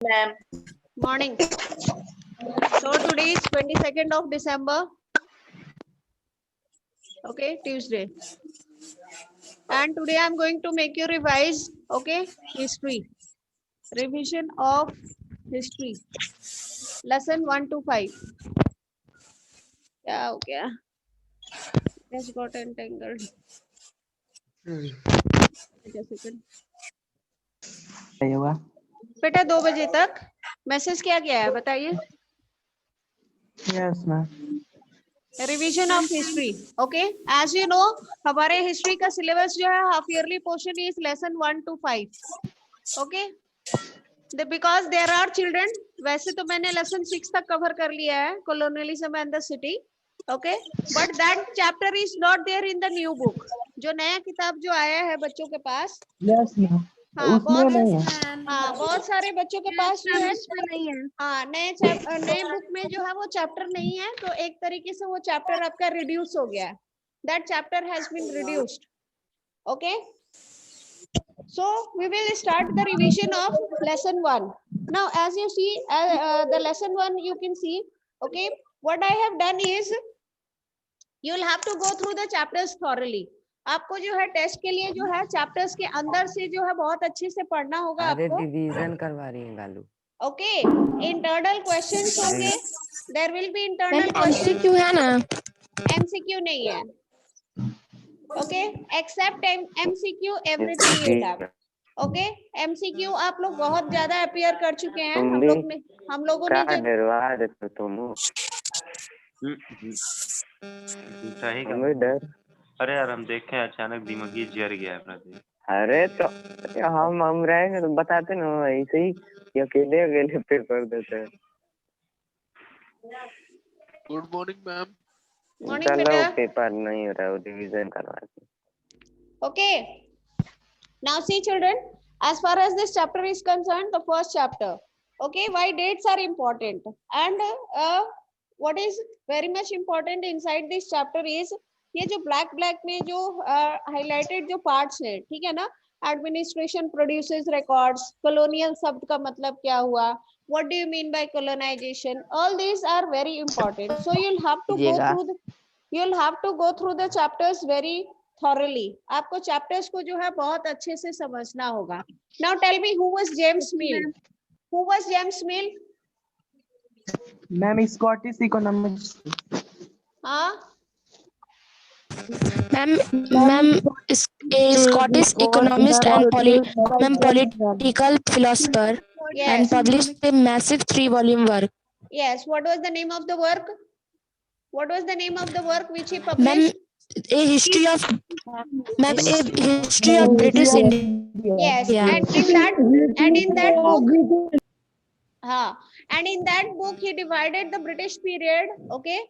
Ma'am. Morning. So today is 22nd of December. Okay, Tuesday. And today I'm going to make you revise, okay, history. Revision of history. Lesson 1 to 5. क्या हो गया? Just got entangled. Wait a second. बेटा 2 बजे तक message क्या गया है बताइए. Yes, ma'am. Revision of history. Okay, as you know हमारे हिस्ट्री का सिलेबस जो है half yearly portion is lesson 1 to 5. Okay, because there are children, वैसे तो मैंने लेसन 6 तक कवर कर लिया है, colonialism and the city. Okay, but that chapter is not there in the new book. जो नया किताब जो आया है बच्चों के पास. Yes, ma'am. हाँ, उसमें बहुत सारे बच्चों के पास जो है हाँ नए बुक में जो है वो चैप्टर नहीं है, तो एक तरीके से वो चैप्टर आपका रिड्यूस हो गया है. That chapter has been reduced. Okay, so we will start the revision of lesson 1. Now as you see the lesson 1 you can see. Okay, what I have done is you will have to go through the chapters thoroughly. आपको जो है test के लिए जो है chapters के अंदर से जो है बहुत अच्छे से पढ़ना होगा आपको. रिवीजन करवा रही है गालू. ओके, इंटरनल क्वेश्चंस होंगे. There will be internal question. MCQ है ना? एमसीक्यू नहीं है. Okay, except MCQ everything you have. Okay, MCQ आप लोग बहुत ज्यादा अपीयर कर चुके हैं. हम लोगों ने जो डरवा देते तुम. सही डर. अरे यार हम देखें अचानक दिमागी जर गया है प्रदीप. अरे तो हम रहेंगे तो बताते ना ऐसे ही कि अकेले अकेले पे कर देते हैं. Good morning ma'am. मॉर्निंग चलो बेटा. पेपर नहीं हो रहा है, रिवीजन करवा के. Okay, now see children, as far as this chapter is concerned, the first chapter. Okay, why dates are important and what is very much important inside this chapter is ये जो black में जो highlighted जो parts है, ठीक है ना. Administration produces records. Colonial शब्द का मतलब क्या हुआ? What do you mean by colonization? All these are very important. So you'll have to go through the chapters very thoroughly. आपको chapters को जो है बहुत अच्छे से समझना होगा. Now tell me who was James Mill? Who was James Mill? Ma'am, Scottish economist. हाँ, ma'am Scottish economist and political philosopher and yes, published a massive 3-volume work. yes. What was the name of the work? What was the name of the work which he published? A history of British India. Yes, Yeah. and in that book, and in that book he divided the British period. Okay,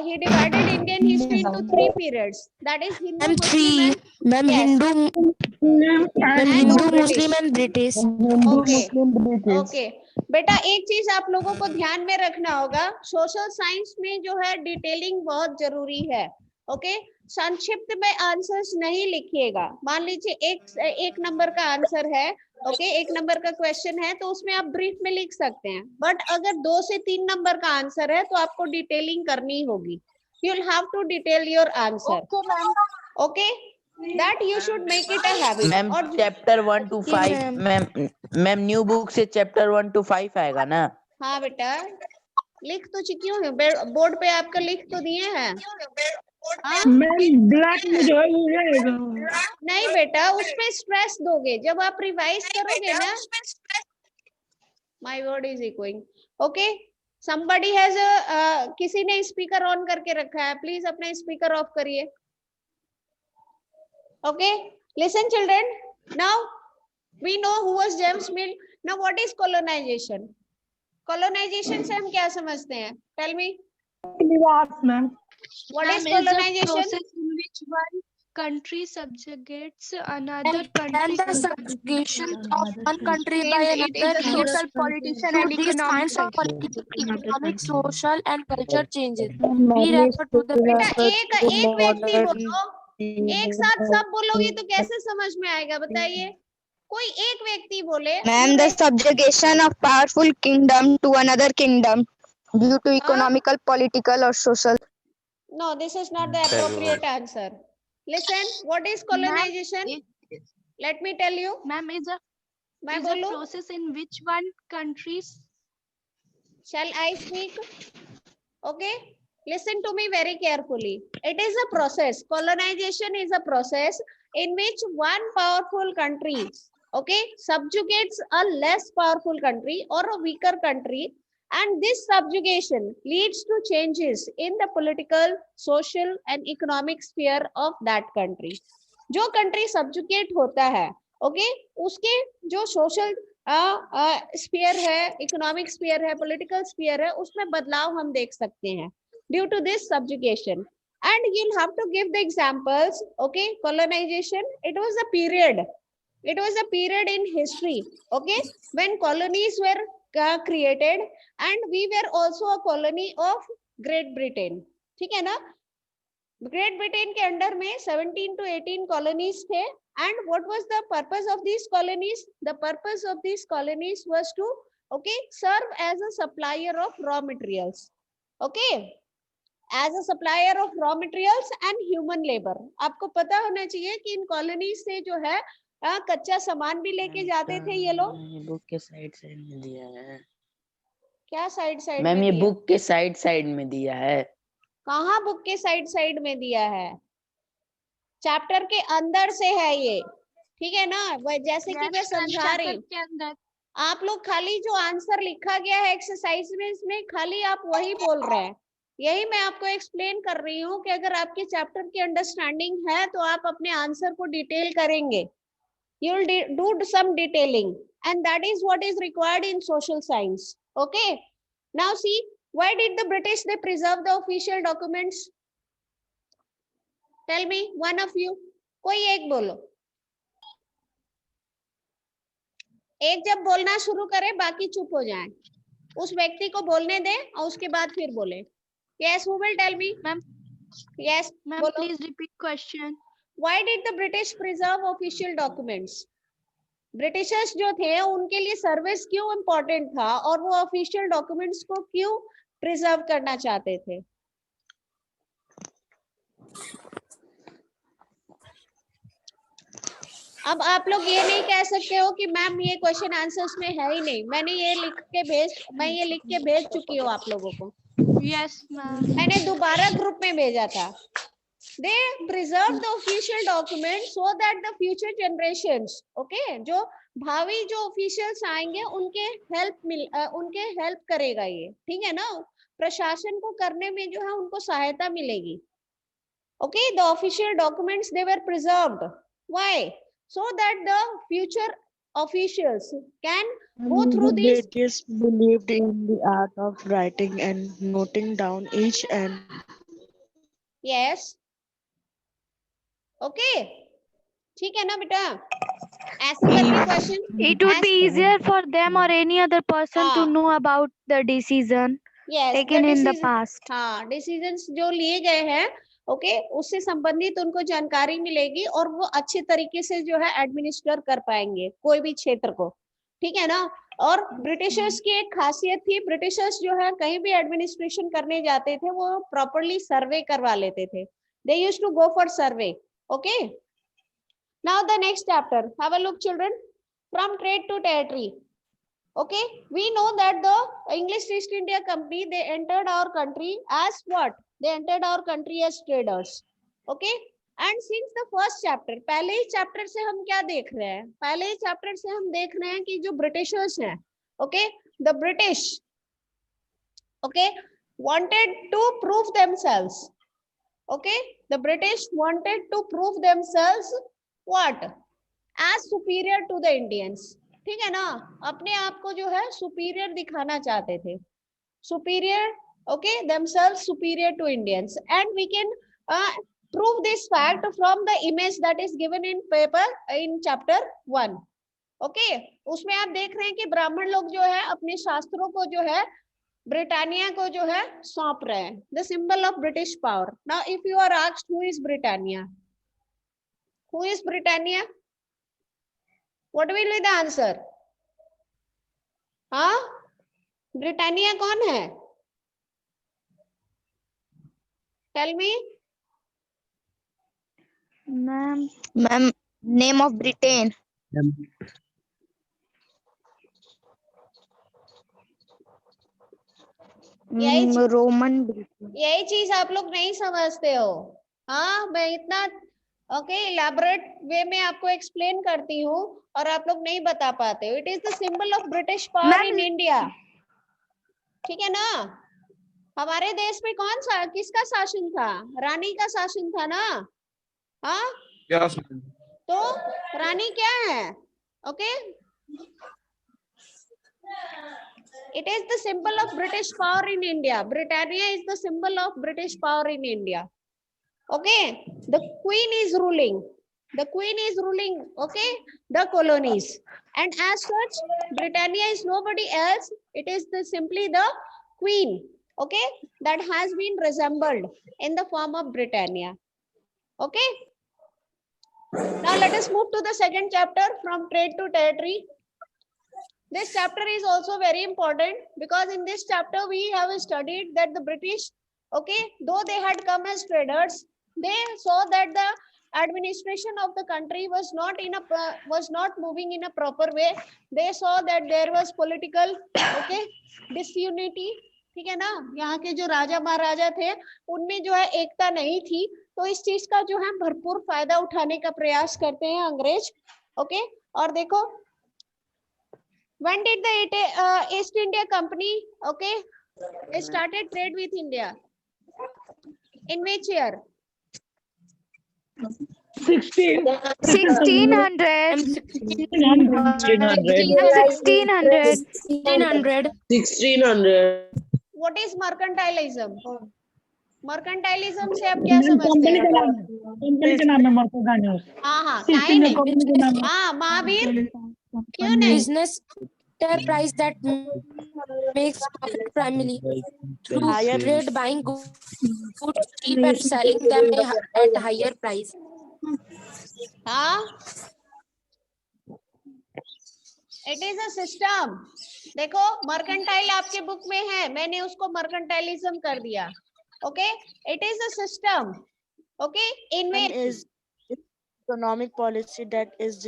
he divided Indian history into 3 periods. That is Hindu, Muslim, Ma'am, Yes. Hindu, Muslim and British. Okay बेटा, एक चीज आप लोगों को ध्यान में रखना होगा, सोशल साइंस में जो है डिटेलिंग बहुत जरूरी है. ओके, संक्षिप्त में आंसर्स नहीं लिखिएगा. मान लीजिए एक नंबर का आंसर है, ओके, 1 नंबर का क्वेश्चन है तो उसमें आप ब्रीफ में लिख सकते हैं. बट अगर 2 से 3 नंबर का आंसर है तो आपको डिटेलिंग करनी होगी. You will have to detail your answer. Okay, that you should make it a habit. Ma'am chapter 1 to 5 ma'am new book से चैप्टर 1 to 5 आएगा ना? हाँ बेटा, लिख तो क्यों है बोर्ड पे आपका लिख तो दिए हैं. ब्लैक में जो है वो रहेगा. नहीं बेटा, उसमें स्ट्रेस दोगे जब आप रिवाइज करोगे ना. My word is echoing. Okay, somebody has किसी ने स्पीकर ऑन करके रखा है, प्लीज अपना स्पीकर ऑफ करिए. Okay, listen children. Now we know who was James Mill. Now what is colonization? Colonization से हम क्या समझते हैं? Tell me. What is colonization? Process in which one country subjugates another country. And the subjugation of one country by It is a another social, politician and these kinds of economic. political, economic, social and culture changes. We refer to the बेटा एक व्यक्ति बोलो, एक साथ सब बोलोगे तो कैसे समझ में आएगा बताइए. कोई एक व्यक्ति बोले Ma'am, the subjugation of powerful kingdom to another kingdom due to economical, political, or social. No, this is not the appropriate answer. Listen, what is colonization? Let me tell you. Ma'am, is a process in which one countries. Shall I speak? Okay. Listen to me very carefully. It is a process. Colonization is a process in which one powerful country, okay, subjugates a less powerful country or a weaker country, and this subjugation leads to changes in the political, social and economic sphere of that country. जो country subjugate होता है, okay, उसके जो social spear है, economic spear है, political spear है, उसमें बदलाव हम देख सकते हैं due to this subjugation. And you'll have to give the examples. Okay, colonization, it was a period in history, okay, when colonies were created and we were also a colony of Great Britain. ठीक है ना? Great Britain के under में 17 to 18 colonies थे. And what was the purpose of these colonies? The purpose of these colonies was to, okay, serve as a supplier of raw materials. Okay, as a supplier of raw materials and human labor. आपको पता होना चाहिए कि इन colonies से जो है कच्चा सामान भी लेके जाते थे ये लोग. ये बुक के साइड में दिया है. क्या साइड मैम में ये दिया? बुक के साइड में दिया है. कहाँ बुक के साइड में दिया है? चैप्टर के अंदर से है ये, ठीक है ना? जैसे कि मैं समझा रही हूँ, आप लोग खाली जो आंसर लिखा गया है एक्सरसाइज में, इसमें खाली आप वही बोल रहे हैं. यही मैं आपको एक्सप्लेन कर रही हूँ कि अगर आपके चैप्टर की अंडरस्टैंडिंग है तो आप अपने आंसर को डिटेल करेंगे. You will do some detailing, and that is what is required in social science. Okay. Now see, why did the British they preserve the official documents? Tell me, one of you. कोई एक बोलो. एक जब बोलना शुरू करे बाकी चुप हो जाएं. उस व्यक्ति को बोलने दे और उसके बाद फिर बोले. Yes, who will tell me? Ma'am. Yes, Ma'am, बोलो. please repeat question. Why did the British preserve official documents? Britishers जो थे उनके लिए सर्विस क्यों इम्पोर्टेंट था और वो ऑफिशियल डॉक्यूमेंट्स को क्यों प्रिजर्व करना चाहते थे? अब आप लोग ये नहीं कह सकते हो कि मैम ये क्वेश्चन आंसर्स में है ही नहीं. मैं ये लिख के भेज चुकी हूँ आप लोगों को. Yes, ma'am. मैंने दोबारा ग्रुप में भेजा था. They preserve the official document so that the future generations, okay, जो भावी जो officials आएंगे उनके हेल्प करेगा ये. ठीक है ना? प्रशासन को करने में जो है उनको सहायता मिलेगी. Okay, the official documents they were preserved. Why? So that the future officials can go through these. British believed in the art of writing and noting down each and. Yes. Okay. ठीक है ना बेटा? ऐसे करके question. It would be easier for them or any other person to know about the decision taken in the past. हाँ, decisions जो लिए गए हैं, ओके, उससे संबंधित उनको जानकारी मिलेगी और वो अच्छे तरीके से जो है एडमिनिस्टर कर पाएंगे कोई भी क्षेत्र को. ठीक है ना? और ब्रिटिशर्स की एक खासियत थी, ब्रिटिशर्स जो है कहीं भी एडमिनिस्ट्रेशन करने जाते थे वो प्रॉपरली सर्वे करवा लेते थे. They used to go for survey. Okay. Now the next chapter. Have a look, children. From trade to territory. Okay. We know that the English East India Company, they entered our country as what? They entered our country as traders. Okay. And since the first chapter, पहले ही chapter से हम क्या देख रहे हैं? पहले ही chapter से हम देख रहे हैं कि जो Britishers हैं, okay, the British, okay, wanted to prove themselves. Okay, the British wanted to prove themselves what? As superior to the Indians. ठीक है ना? अपने आप को जो है superior दिखाना चाहते थे. Superior, okay, themselves superior to Indians. And we can prove this fact from the image that is given in paper in chapter 1. Okay, उसमें आप देख रहे हैं कि ब्राह्मण लोग जो है अपने शास्त्रों को जो है ब्रिटानिया को जो है सौंप रहे हैं. The symbol of British power. Now, if you are asked who is Britannia? Who is Britannia? What will be the answer? हाँ, ब्रिटानिया कौन है? Tell me. Ma'am, Ma'am, name of Britain. Roman यही चीज आप लोग नहीं समझते हो। हाँ, मैं इतना इलैबोरेट वे में आपको एक्सप्लेन करती हूँ और आप लोग नहीं बता पाते हो। It is the symbol of British power in India. ठीक है ना? हमारे देश में कौन सा किसका शासन था? रानी का शासन था ना? हाँ, तो रानी क्या है? Okay, it is the symbol of British power in India. Britannia is the symbol of British power in India. Okay, the queen is ruling. The queen is ruling, okay, the colonies. And as such, Britannia is nobody else. It is simply the queen, okay, that has been resembled in the form of Britannia. Okay. Now let us move to the second chapter, from trade to territory. This chapter is also very important because in this chapter we have studied that the British, okay, though they had come as traders, they saw that the administration of the country was not moving in a proper way. They saw that there was political, okay, disunity. ठीक है ना? यहाँ के जो राजा महाराजा थे उनमें जो है एकता नहीं थी, तो इस चीज का जो है भरपूर फायदा उठाने का प्रयास करते हैं अंग्रेज। ओके, और देखो, when did the East India Company, okay, started trade with India? In which year? 1600. 1600. What is mercantilism? Mercantilism से आप क्या समझते हैं? कंपनी का नाम है मर्केंटाइल। हाँ हाँ, क्या नहीं? हाँ महावीर, क्यों नहीं? Business enterprise that makes profit primarily through trade, buying goods cheap and selling them at higher price. हाँ, it is a system. देखो, मर्केंटाइल आपके बुक में है, मैंने उसको मर्केंटाइलिज्म कर दिया। Okay, it is a system, okay, in is economic policy that is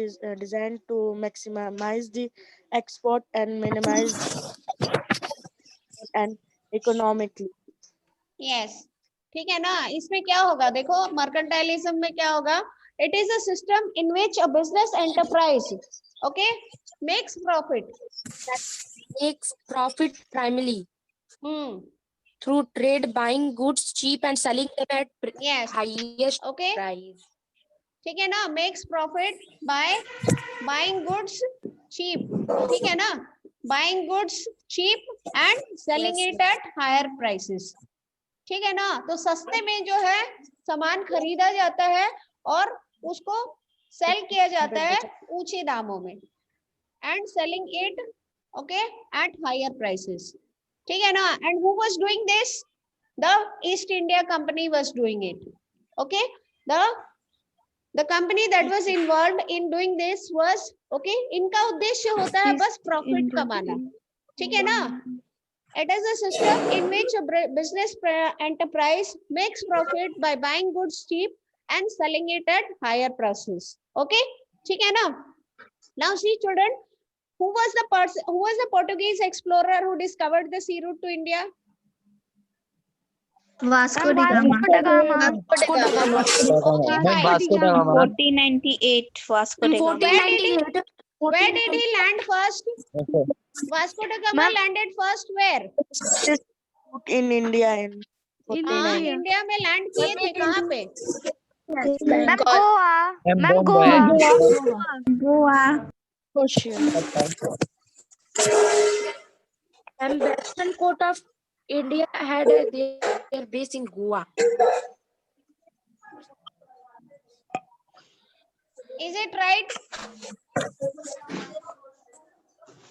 designed to maximize the export and minimize and economically. Yes, ठीक है ना? इसमें क्या होगा? देखो, मर्केंटाइलिज्म में क्या होगा? It is a system in which a business enterprise, okay, makes profit. Makes profit primarily through trade, buying goods cheap and selling them at highest price. ठीक है ना? Makes profit by buying goods cheap. ठीक है ना? Buying goods cheap and selling it at higher prices. ठीक है ना? तो सस्ते में जो है सामान खरीदा जाता है और उसको सेल किया जाता है ऊंचे दामों में, and selling it, okay, at higher prices. ठीक है ना? And who was doing this? The East India Company was doing it. Okay, the company that was involved in doing this was, okay, इनका उद्देश्य होता है बस प्रॉफिट कमाना। ठीक है ना? It is a system in which a business enterprise makes profit by buying goods cheap and selling it at higher prices. Okay, ठीक है ना? Now see children, who was the Portuguese explorer who discovered the sea route to India? Vasco da Gama. Vasco da Gama. 1498 Vasco da Gama. Where did he land first? Vasco da Gama landed first where? In India in India में land किए थे, कहाँ पे? Goa. And Western Coast of India had their base in Goa. Is it right?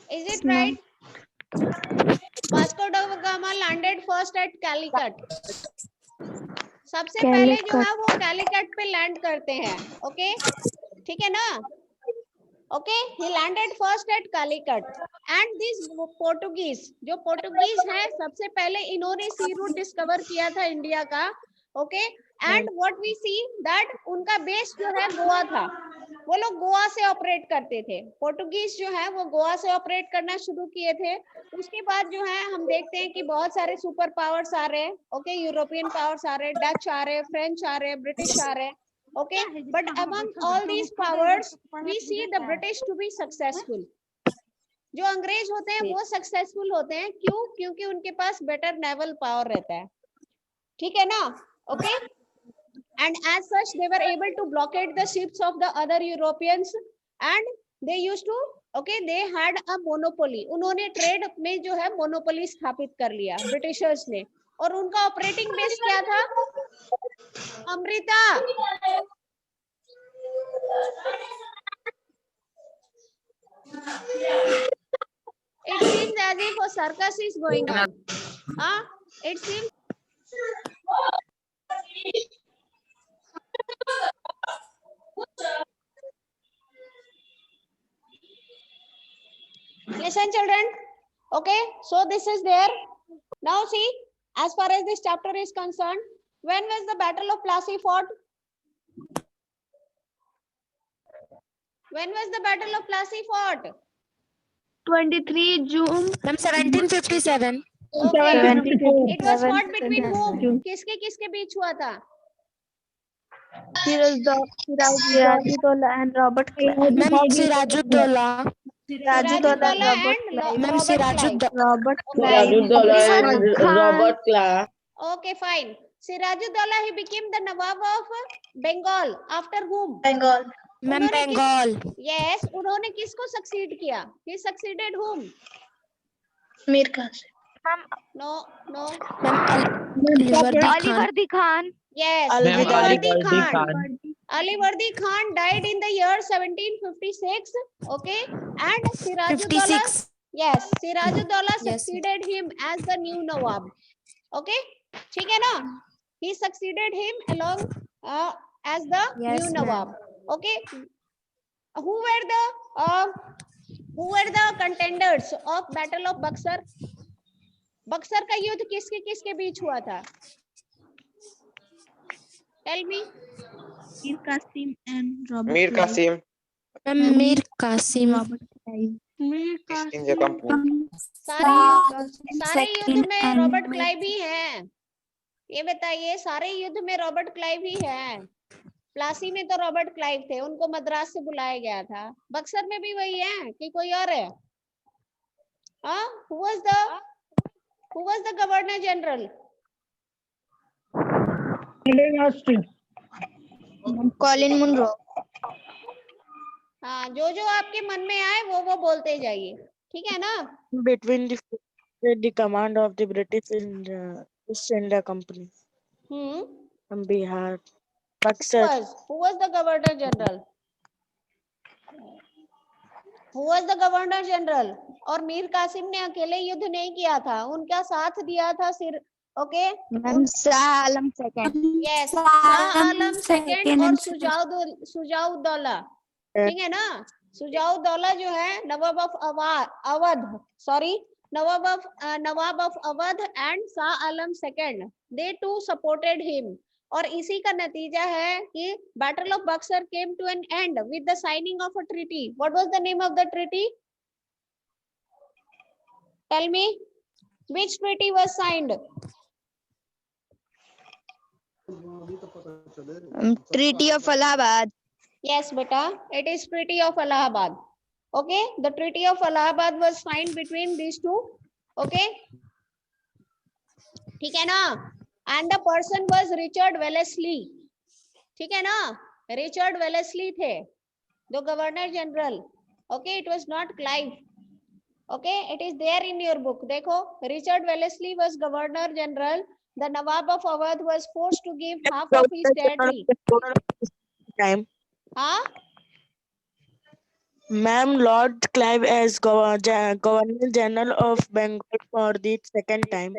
Is it right? Vasco da Gama landed first at Calicut. सबसे पहले जो है वो कैलिकट पे लैंड करते हैं। ओके, ठीक है ना? Okay, he landed first at Calicut. And these Portuguese, जो पोर्टुगीज हैं, सबसे पहले इन्होंने सी रूट डिस्कवर किया था इंडिया का. Okay, and what we see that उनका बेस जो है गोवा था. वो लोग गोवा से ऑपरेट करते थे. पोर्टुगीज जो है वो गोवा से ऑपरेट करना शुरू किए थे. उसके बाद जो है हम देखते हैं कि बहुत सारे सुपर पावर्स आ रहे हैं. ओके, यूरोपियन पावर्स आ रहे हैं, डच आ रहे हैं, फ्रेंच आ रहे हैं, ब्रिटिश आ रहे हैं. Okay, but among all these powers, we see the British to be successful. जो अंग्रेज होते हैं वो सक्सेसफुल होते हैं. क्यों? क्योंकि उनके पास बेटर नेवल पावर रहता है. ठीक है ना? Okay, and as such they were able to blockade the ships of the other Europeans, and they used to, okay, they had a monopoly. उन्होंने ट्रेड में जो है मोनोपोली स्थापित कर लिया ब्रिटिशर्स ने. और उनका ऑपरेटिंग बेस क्या था? Amrita, it seems as if a circus is going on. It seems. Listen, children. Okay, so this is there. Now see, as far as this chapter is concerned, when was the Battle of Plassey fought? When was the Battle of Plassey fought? 23 June. 1757. Okay. 74. It was fought between whom? किसके किसके बीच हुआ था? Sirajuddaulah and Robert Clive. Ma'am, Sirajuddaulah. Sirajuddaulah and Ma'am, Robert Sirajuddaulah and Robert Clive. Okay, fine. Sirajuddaulah, he became the Nawab of Bengal. After whom? Ma'am, Bengal. Yes, उन्होंने किसको succeed किया? He succeeded whom? Mir Qasim. No. Alivardi Khan. Yes, Alivardi Alivardi Khan. Khan. Alivardi Khan died in the year 1756. Okay, and Sirajuddaulah. 56. Yes, Sirajuddaulah Yes. succeeded him as the new Nawab. Okay, ठीक है ना? He succeeded him along as the Yes, new ma'am. Nawab. Okay, who were the contenders of Battle of Buxar? Buxar का युद्ध किसके किसके बीच हुआ था? Tell me. Mir Qasim and Robert Mir Qasim, Ma'am, Mir Qasim. East India Company. सारे युद्ध में Robert Clive ही हैं. ये बताइए, सारे युद्ध में रॉबर्ट क्लाइव ही हैं. प्लासी में तो रॉबर्ट क्लाइव थे, उनको मद्रास से बुलाया गया था. बक्सर में भी वही है कि कोई और है? Who was the Governor General? Colin Munro. हाँ, जो आपके मन में आए वो बोलते जाइए. ठीक है ना? Between the command of the British in the East India Company. From Bihar. Buxar. Who was the Governor General? Who was the Governor General? और मीर कासिम ने अकेले युद्ध नहीं किया था, उनका साथ दिया था okay, Shah Alam II. Yes, Shah Alam second और सुजाउद्दौला. ठीक है ना? सुजाउद्दौला जो है Nawab of Awadh, sorry, Nawab of Awadh and Shah Alam second, they too supported him. और इसी का नतीजा है कि battle of Buxar came to an end with the signing of a treaty. What was the name of the treaty? Tell me, which treaty was signed? Treaty of Allahabad. Yes, beta, it is Treaty of Allahabad. Okay, the Treaty of Allahabad was signed between these two. Okay, ठीक है ना? And the person was Richard Wellesley. ठीक है ना? Richard Wellesley थे the Governor General. Okay, it was not Clive. Okay, it is there in your book. देखो, Richard Wellesley was Governor General. The Nawab of Awadh was forced to give half of his territory. Time. हाँ? Ma'am, Lord Clive as Governor General of Bengal for the second time.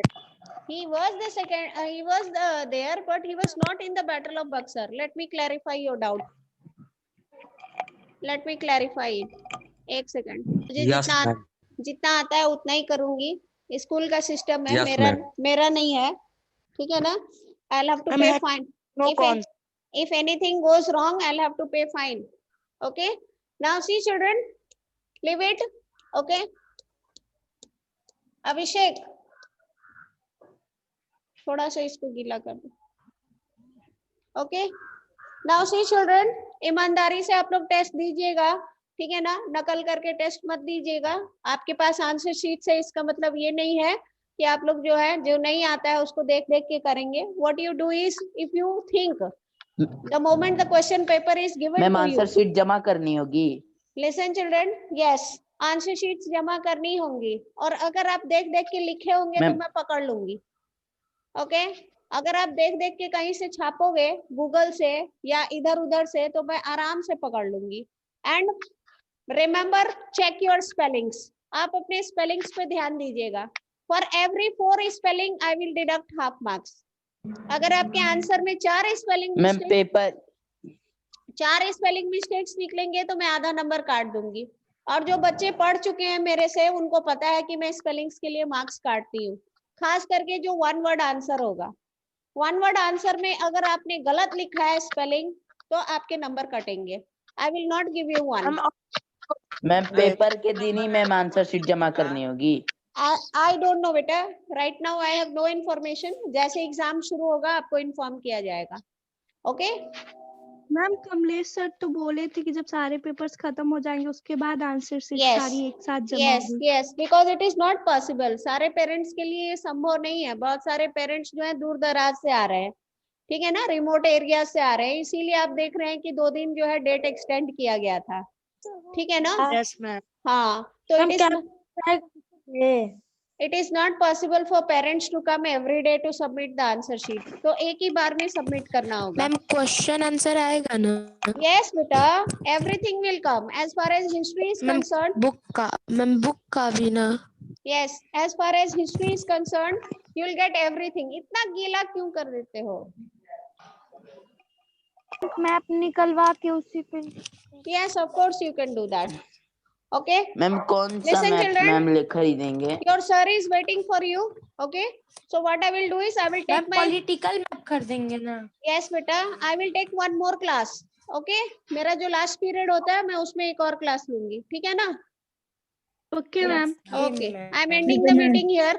He was the second. He was there, but he was not in the Battle of Buxar. Let me clarify your doubt. Let me clarify it. एक second, मुझे जितना आता है उतना ही करूंगी। School का system है, मेरा नहीं है, ठीक है ना। I'll have to pay fine. If anything goes wrong, I'll have to pay fine. Okay. Now see children, leave it. Okay. अभिषेक थोड़ा सा इसको गीला कर दो। ओके, नाउ सी चिल्ड्रन, ईमानदारी से आप लोग टेस्ट दीजिएगा, ठीक है ना। नकल करके टेस्ट मत दीजिएगा। आपके पास आंसर शीट है, इसका मतलब ये नहीं है कि आप लोग जो है, जो नहीं आता है उसको देख देख के करेंगे। What you do is, if you think the moment the question paper is given to you, answer sheet जमा करनी होगी। Listen children, yes, answer sheets जमा करनी होंगी। और अगर आप देख देख के लिखे होंगे तो मैं पकड़ लूंगी। ओके, अगर आप देख देख के कहीं से छापोगे गूगल से या इधर उधर से, तो मैं आराम से पकड़ लूंगी। And remember, check your spellings. आप अपने स्पेलिंग्स पे ध्यान दीजिएगा। For every 4 spelling I will deduct half marks. अगर आपके आंसर में 4 स्पेलिंग मिस्टेक्स निकलेंगे तो मैं आधा नंबर काट दूंगी। और जो बच्चे पढ़ चुके हैं मेरे से, उनको पता है कि मैं स्पेलिंग्स के लिए मार्क्स काटती हूँ। खास करके जो 1 वर्ड आंसर होगा, 1 वर्ड आंसर में अगर आपने गलत लिखा है स्पेलिंग, तो आपके नंबर कटेंगे। I will not give you 1। Ma'am paper के दिन ही मैम आंसर शीट जमा करनी होगी। आई डोंट नो बेटा, right now I have no information. जैसे एग्जाम शुरू होगा आपको इन्फॉर्म किया जाएगा। ओके मैम, कमलेश सर तो बोले थे कि जब सारे पेपर्स खत्म हो जाएंगे उसके बाद आंसर शीट सारी एक साथ जमा होगी। Yes, because it is not possible. सारे पेरेंट्स के लिए ये संभव नहीं है। बहुत सारे पेरेंट्स जो है दूर दराज से आ रहे हैं, ठीक है ना, रिमोट एरिया से आ रहे हैं। इसीलिए आप देख रहे हैं कि 2 दिन जो है डेट एक्सटेंड किया गया था, ठीक है ना। Yes ma'am. हाँ, तो it is not possible for parents to come every day to submit the answer sheet. तो एक ही बार में सबमिट करना होगा। मैम क्वेश्चन आंसर आएगा ना? Yes बेटा, everything will come. As far as history is concerned, book का भी ना? Yes, as far as history is concerned, you will get everything. इतना गीला क्यों कर देते हो? मैप निकलवा के उसी पे। Yes, of course you can do that. Okay. Ma'am कौन सा मैप मैम खरीदेंगे? Your sir is waiting for you. Okay. So what I will do is I will take my political map खरीदेंगे ना? Yes बेटा, I will take 1 more class. Okay. मेरा जो last period होता है मैं उसमें एक और क्लास लूंगी, ठीक है ना? Okay ma'am. Okay. I am ending the meeting here.